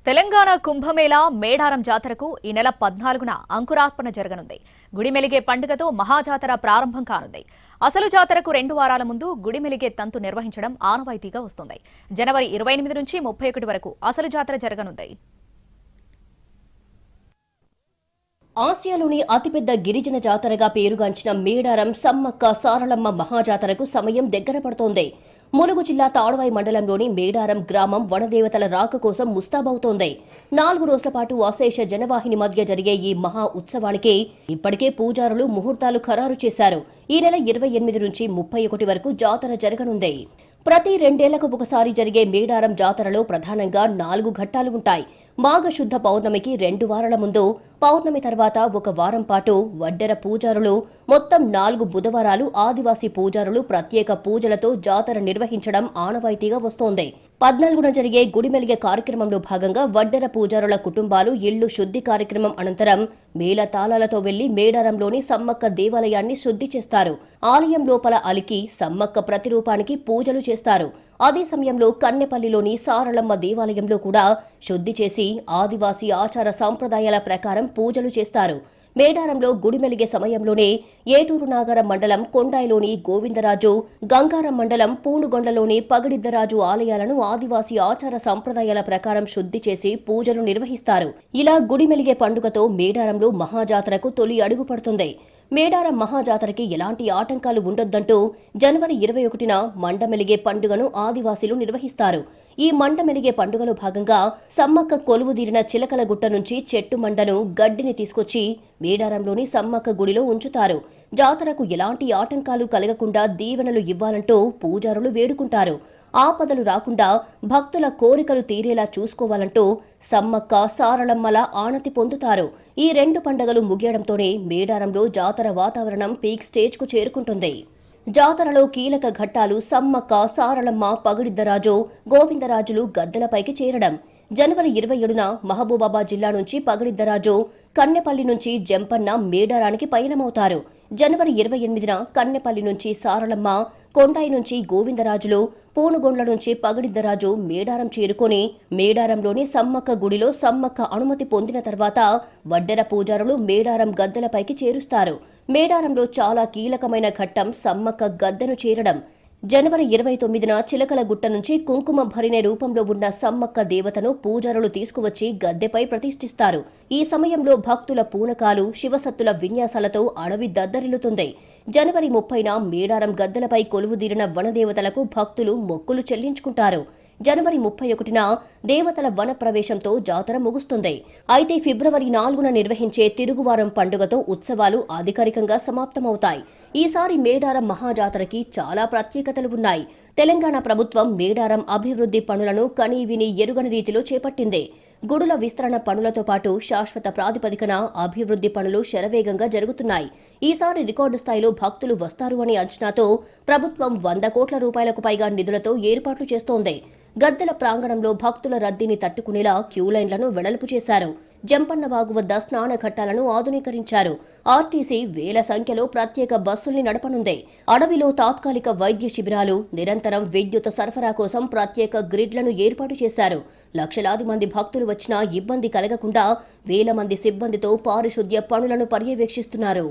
తెలంగాణ కుంభమేళా మేడారం జాతరకు ఈ నెల 14న అంకురార్పణ జరగనుంది. గుడిమెలిగే పండుగతో మహాజాతర ప్రారంభం కానుంది. అసలు జాతరకు 2 వారాల ముందు గుడిమెలిగే తంతు నిర్వహించడం ఆనవాయితీగా వస్తుంది. జనవరి 28 నుంచి 31 వరకు అసలు జాతర జరగనుంది. ఆసియాలోని అతిపెద్ద గిరిజన జాతరగా పేరుగాంచిన మేడారం సమ్మక్క సారలమ్మ మహాజాతరకు సమయం దగ్గర పడుతోంది. ములుగు జిల్లా తాడువాయి మండలంలోని మేడారం గ్రామం వనదేవతల రాక కోసం ముస్తాబవుతోంది. 4 రోజుల పాటు అశేష జనవాహిని మధ్య జరిగే ఈ మహా ఉత్సవానికి ఇప్పటికే పూజారులు ముహూర్తాలు ఖరారు చేశారు. ఈ నెల 28 నుంచి 31 వరకు జాతర జరగనుంది. ప్రతి 2 ఏళ్లకు ఒకసారి జరిగే మేడారం జాతరలో ప్రధానంగా 4 ఘట్టాలు ఉంటాయి. మాఘశుద్ధ పౌర్ణమికి 2 వారాల ముందు, పౌర్ణమి తర్వాత 1 వారం పాటు వడ్డెర పూజారులు, మొత్తం 4 బుధవారాలు ఆదివాసీ పూజారులు ప్రత్యేక పూజలతో జాతర నిర్వహించడం ఆనవాయితీగా వస్తోంది. 14న జరిగే గుడిమెలిగే కార్యక్రమంలో భాగంగా వడ్డెర పూజారుల కుటుంబాలు ఇళ్లు శుద్ధి కార్యక్రమం అనంతరం మేళ తాళాలతో వెళ్లి మేడారంలోని సమ్మక్క దేవాలయాన్ని శుద్ధి చేస్తారు. ఆలయం లోపల అలికి సమ్మక్క ప్రతిరూపానికి పూజలు చేస్తారు. అదే సమయంలో కన్నెపల్లిలోని సారలమ్మ దేవాలయంలో కూడా శుద్ధి చేసి ఆదివాసీ ఆచార సంప్రదాయాల ప్రకారం పూజలు చేస్తారు. మేడారంలో గుడిమెలిగే సమయంలోనే ఏటూరు నాగరం మండలం కొండాయిలోని గోవిందరాజు, గంగారం మండలం పూనుగొండలోని పగడిద్దరాజు ఆలయాలను ఆదివాసీ ఆచార సంప్రదాయాల ప్రకారం శుద్ధి చేసి పూజలు నిర్వహిస్తారు. ఇలా గుడిమెలిగే పండుగతో మేడారంలో మహాజాతరకు తొలి అడుగు పడుతుంది. మేడారం మహాజాతరకి ఎలాంటి ఆటంకాలు ఉండొద్దంటూ జనవరి 21న మండమెలిగే పండుగను ఆదివాసీలు నిర్వహిస్తారు. ఈ మండమెలిగే పండుగలో భాగంగా సమ్మక్క కొలువుదీరిన చిలకలగుట్ట నుంచి చెట్టు మండను గడ్డిని తీసుకొచ్చి మేడారంలోని సమ్మక్క గుడిలో ఉంచుతారు. జాతరకు ఎలాంటి ఆటంకాలు కలగకుండా దీవెనలు ఇవ్వాలంటూ పూజారులు వేడుకుంటారు. ఆపదలు రాకుండా భక్తుల కోరికలు తీరేలా చూసుకోవాలంటూ సమ్మక్క సారలమ్మల ఆనతి పొందుతారు. ఈ 2 పండుగలు ముగియడంతోనే మేడారంలో జాతర వాతావరణం పీక్ స్టేజ్కు చేరుకుంటుంది. జాతరలో కీలక ఘట్టాలు సమ్మక్క, సారలమ్మ, పగడిద్దరాజు, గోవిందరాజులు గద్దెలపైకి చేరడం. జనవరి 27న మహబూబాబాద్ జిల్లా నుంచి పగడిద్దరాజు, కన్నెపల్లి నుంచి జంపన్న మేడారానికి పయనమవుతారు. జనవరి 28న కన్నెపల్లి నుంచి సారలమ్మ, కొండాయి నుంచి గోవిందరాజులు, పూనుగొండ్ల నుంచి పగడిద్దరాజు మేడారం చేరుకుని మేడారంలోని సమ్మక్క గుడిలో సమ్మక్క అనుమతి పొందిన తర్వాత వడ్డెర పూజారులు మేడారం గద్దెలపైకి చేరుస్తారు. మేడారంలో చాలా కీలకమైన ఘట్టం సమ్మక్క గద్దెను చేరడం. జనవరి 29న చిలకలగుట్ట నుంచి కుంకుమ భరిణె రూపంలో ఉన్న సమ్మక్క దేవతను పూజారులు తీసుకువచ్చి గద్దెపై ప్రతిష్ఠిస్తారు. ఈ సమయంలో భక్తుల పూనకాలు, శివసత్తుల విన్యాసాలతో అడవి దద్దరిల్లుతుంది. జనవరి 30న మేడారం గద్దెలపై కొలువుదీరిన వనదేవతలకు భక్తులు మొక్కులు చెల్లించుకుంటారు. జనవరి 31న దేవతల వన ప్రవేశంతో జాతర ముగుస్తుంది. అయితే ఫిబ్రవరి 4న నిర్వహించే తిరుగువారం పండుగతో ఉత్సవాలు అధికారికంగా సమాప్తమవుతాయి. ఈసారి మేడారం మహాజాతరకి చాలా ప్రత్యేకతలు ఉన్నాయి. తెలంగాణ ప్రభుత్వం మేడారం అభివృద్ధి పనులను కనీవిని ఎరుగని రీతిలో చేపట్టింది. గుడుల విస్తరణ పనులతో పాటు శాశ్వత ప్రాతిపదికన అభివృద్ధి పనులు శరవేగంగా జరుగుతున్నాయి. ఈసారి రికార్డు స్థాయిలో భక్తులు వస్తారు అనే అంచనాతో ప్రభుత్వం 100 కోట్ల రూపాయలకు పైగా నిధులతో ఏర్పాట్లు చేస్తోంది. గద్దెల ప్రాంగణంలో భక్తుల రద్దీని తట్టుకునేలా క్యూలైన్లను వెడల్పు చేశారు. జంపన్న వాగు వద్ద స్నాన ఘట్టాలను ఆధునీకరించారు. ఆర్టీసీ వేల సంఖ్యలో ప్రత్యేక బస్సుల్ని నడపనుంది. అడవిలో తాత్కాలిక వైద్య శిబిరాలు, నిరంతరం విద్యుత్ సరఫరా కోసం ప్రత్యేక గ్రిడ్లను ఏర్పాటు చేశారు. లక్షలాది మంది భక్తులు వచ్చినా ఇబ్బంది కలగకుండా వేల మంది సిబ్బందితో పారిశుద్ధ్య పనులను పర్యవేక్షిస్తున్నారు.